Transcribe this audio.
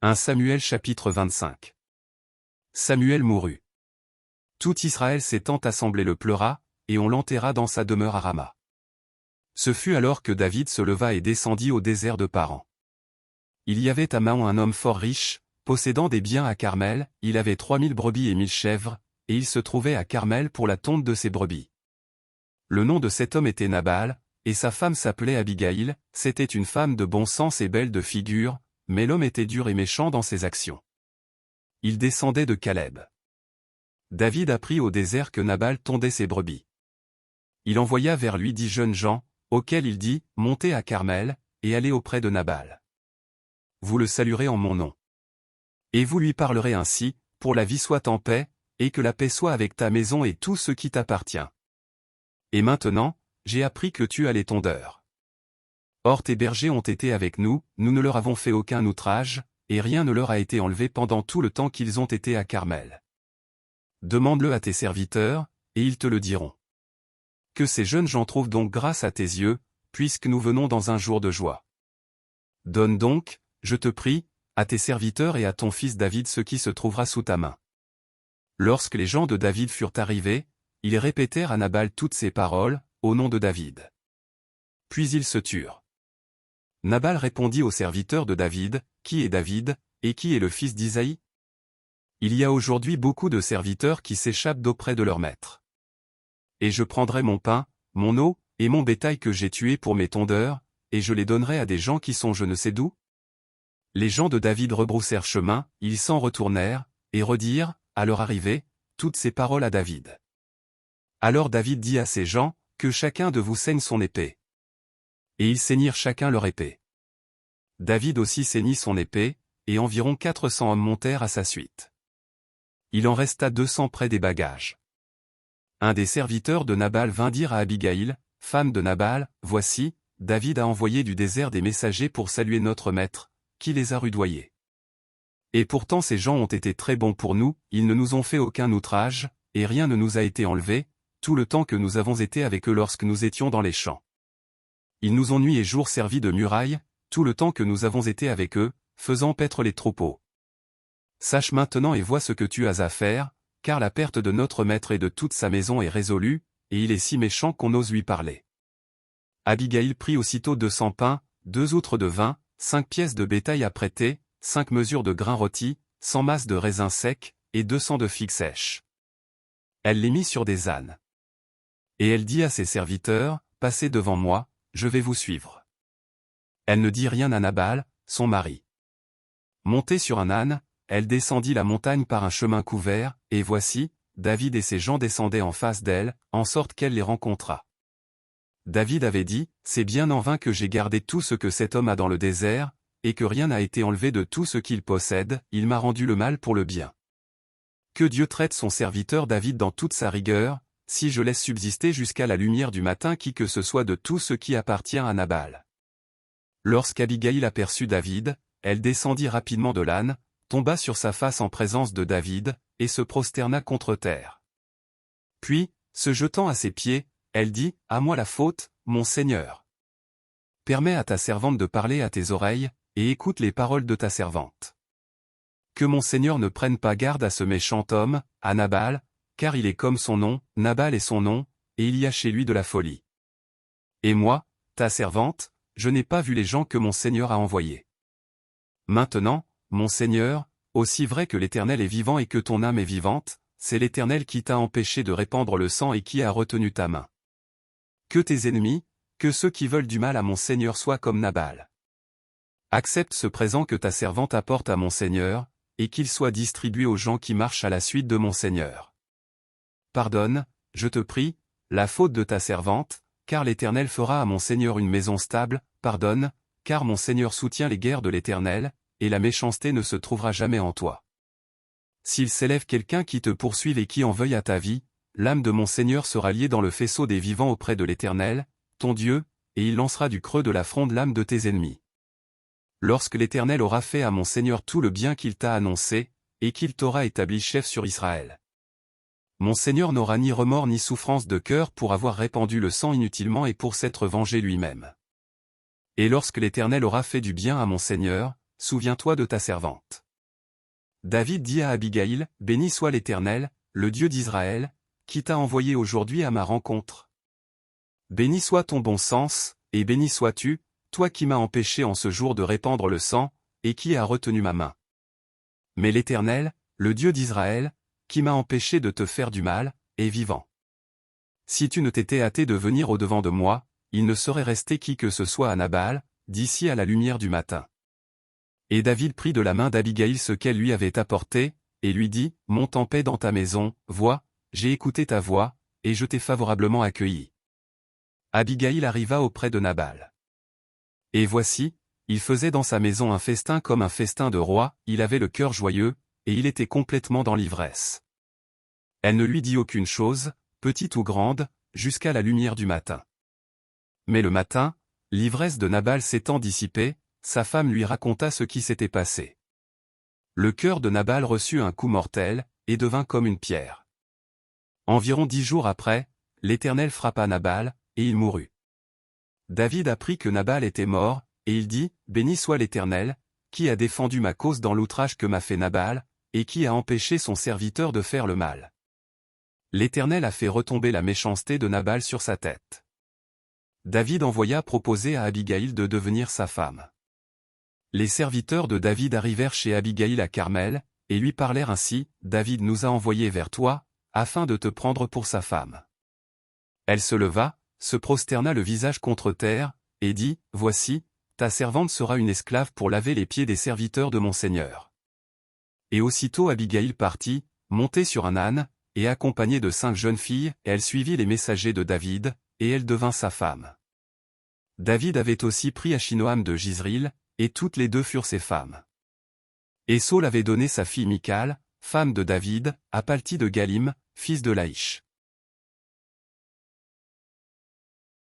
1 Samuel chapitre 25. Samuel mourut. Tout Israël s'étant assemblé le pleura, et on l'enterra dans sa demeure à Rama. Ce fut alors que David se leva et descendit au désert de Paran. Il y avait à Maon un homme fort riche, possédant des biens à Carmel, il avait 3000 brebis et 1000 chèvres, et il se trouvait à Carmel pour la tonte de ses brebis. Le nom de cet homme était Nabal, et sa femme s'appelait Abigaïl, c'était une femme de bon sens et belle de figure, mais l'homme était dur et méchant dans ses actions. Il descendait de Caleb. David apprit au désert que Nabal tondait ses brebis. Il envoya vers lui 10 jeunes gens, auxquels il dit, « Montez à Carmel, et allez auprès de Nabal. Vous le saluerez en mon nom. Et vous lui parlerez ainsi, pour la vie soit en paix, et que la paix soit avec ta maison et tout ce qui t'appartient. Et maintenant, j'ai appris que tu as les tondeurs. Or tes bergers ont été avec nous, nous ne leur avons fait aucun outrage, et rien ne leur a été enlevé pendant tout le temps qu'ils ont été à Carmel. Demande-le à tes serviteurs, et ils te le diront. Que ces jeunes gens trouvent donc grâce à tes yeux, puisque nous venons dans un jour de joie. Donne donc, je te prie, à tes serviteurs et à ton fils David ce qui se trouvera sous ta main. » Lorsque les gens de David furent arrivés, ils répétèrent à Nabal toutes ces paroles, au nom de David. Puis ils se turent. Nabal répondit aux serviteurs de David, « Qui est David, et qui est le fils d'Isaïe ? Il y a aujourd'hui beaucoup de serviteurs qui s'échappent d'auprès de leur maître. Et je prendrai mon pain, mon eau, et mon bétail que j'ai tué pour mes tondeurs, et je les donnerai à des gens qui sont je ne sais d'où. » Les gens de David rebroussèrent chemin, ils s'en retournèrent, et redirent, à leur arrivée, toutes ces paroles à David. Alors David dit à ces gens, « Que chacun de vous saigne son épée. » Et ils saignirent chacun leur épée. David aussi saignit son épée, et environ 400 hommes montèrent à sa suite. Il en resta 200 près des bagages. Un des serviteurs de Nabal vint dire à Abigaïl, femme de Nabal, « Voici, David a envoyé du désert des messagers pour saluer notre maître, qui les a rudoyés. Et pourtant ces gens ont été très bons pour nous, ils ne nous ont fait aucun outrage, et rien ne nous a été enlevé, tout le temps que nous avons été avec eux lorsque nous étions dans les champs. Ils nous ont nuit et jour servi de muraille, tout le temps que nous avons été avec eux, faisant paître les troupeaux. Sache maintenant et vois ce que tu as à faire, car la perte de notre maître et de toute sa maison est résolue, et il est si méchant qu'on ose lui parler. » Abigaïl prit aussitôt 200 pains, 2 outres de vin, 5 pièces de bétail à prêter, 5 mesures de grains rôtis, 100 masses de raisins secs, et 200 de figues sèches. Elle les mit sur des ânes. Et elle dit à ses serviteurs, « Passez devant moi, je vais vous suivre. » Elle ne dit rien à Nabal, son mari. Montée sur un âne, elle descendit la montagne par un chemin couvert, et voici, David et ses gens descendaient en face d'elle, en sorte qu'elle les rencontra. David avait dit, « C'est bien en vain que j'ai gardé tout ce que cet homme a dans le désert, et que rien n'a été enlevé de tout ce qu'il possède, il m'a rendu le mal pour le bien. Que Dieu traite son serviteur David dans toute sa rigueur, si je laisse subsister jusqu'à la lumière du matin qui que ce soit de tout ce qui appartient à Nabal. » Lorsqu'Abigaïl aperçut David, elle descendit rapidement de l'âne, tomba sur sa face en présence de David, et se prosterna contre terre. Puis, se jetant à ses pieds, elle dit, « À moi la faute, mon Seigneur. Permets à ta servante de parler à tes oreilles, et écoute les paroles de ta servante. Que mon Seigneur ne prenne pas garde à ce méchant homme, à Nabal, car il est comme son nom, Nabal est son nom, et il y a chez lui de la folie. Et moi, ta servante, je n'ai pas vu les gens que mon Seigneur a envoyés. Maintenant, mon Seigneur, aussi vrai que l'Éternel est vivant et que ton âme est vivante, c'est l'Éternel qui t'a empêché de répandre le sang et qui a retenu ta main. Que tes ennemis, que ceux qui veulent du mal à mon Seigneur soient comme Nabal. Accepte ce présent que ta servante apporte à mon Seigneur, et qu'il soit distribué aux gens qui marchent à la suite de mon Seigneur. Pardonne, je te prie, la faute de ta servante, car l'Éternel fera à mon Seigneur une maison stable, pardonne, car mon Seigneur soutient les guerres de l'Éternel, et la méchanceté ne se trouvera jamais en toi. S'il s'élève quelqu'un qui te poursuive et qui en veuille à ta vie, l'âme de mon Seigneur sera liée dans le faisceau des vivants auprès de l'Éternel, ton Dieu, et il lancera du creux de la fronde l'âme de tes ennemis. Lorsque l'Éternel aura fait à mon Seigneur tout le bien qu'il t'a annoncé, et qu'il t'aura établi chef sur Israël. Mon Seigneur n'aura ni remords ni souffrance de cœur pour avoir répandu le sang inutilement et pour s'être vengé lui-même. Et lorsque l'Éternel aura fait du bien à mon Seigneur, souviens-toi de ta servante. David dit à Abigaïl, béni soit l'Éternel, le Dieu d'Israël, qui t'a envoyé aujourd'hui à ma rencontre. Béni soit ton bon sens, et béni sois-tu, toi qui m'as empêché en ce jour de répandre le sang, et qui as retenu ma main. Mais l'Éternel, le Dieu d'Israël, qui m'a empêché de te faire du mal, est vivant. Si tu ne t'étais hâté de venir au-devant de moi, il ne serait resté qui que ce soit à Nabal, d'ici à la lumière du matin. Et David prit de la main d'Abigaïl ce qu'elle lui avait apporté, et lui dit, monte en paix dans ta maison, vois, j'ai écouté ta voix, et je t'ai favorablement accueilli. Abigaïl arriva auprès de Nabal. Et voici, il faisait dans sa maison un festin comme un festin de roi, il avait le cœur joyeux, et il était complètement dans l'ivresse. Elle ne lui dit aucune chose, petite ou grande, jusqu'à la lumière du matin. Mais le matin, l'ivresse de Nabal s'étant dissipée, sa femme lui raconta ce qui s'était passé. Le cœur de Nabal reçut un coup mortel, et devint comme une pierre. Environ 10 jours après, l'Éternel frappa Nabal, et il mourut. David apprit que Nabal était mort, et il dit, béni soit l'Éternel, qui a défendu ma cause dans l'outrage que m'a fait Nabal, et qui a empêché son serviteur de faire le mal. L'Éternel a fait retomber la méchanceté de Nabal sur sa tête. David envoya proposer à Abigaïl de devenir sa femme. Les serviteurs de David arrivèrent chez Abigaïl à Carmel, et lui parlèrent ainsi, David nous a envoyés vers toi, afin de te prendre pour sa femme. Elle se leva, se prosterna le visage contre terre, et dit, voici, ta servante sera une esclave pour laver les pieds des serviteurs de mon Seigneur. Et aussitôt Abigaïl partit, montée sur un âne, et accompagnée de 5 jeunes filles, elle suivit les messagers de David, et elle devint sa femme. David avait aussi pris Achinoam de Jizril, et toutes les deux furent ses femmes. Et Saül avait donné sa fille Michal, femme de David, à Palti de Galim, fils de Laïch.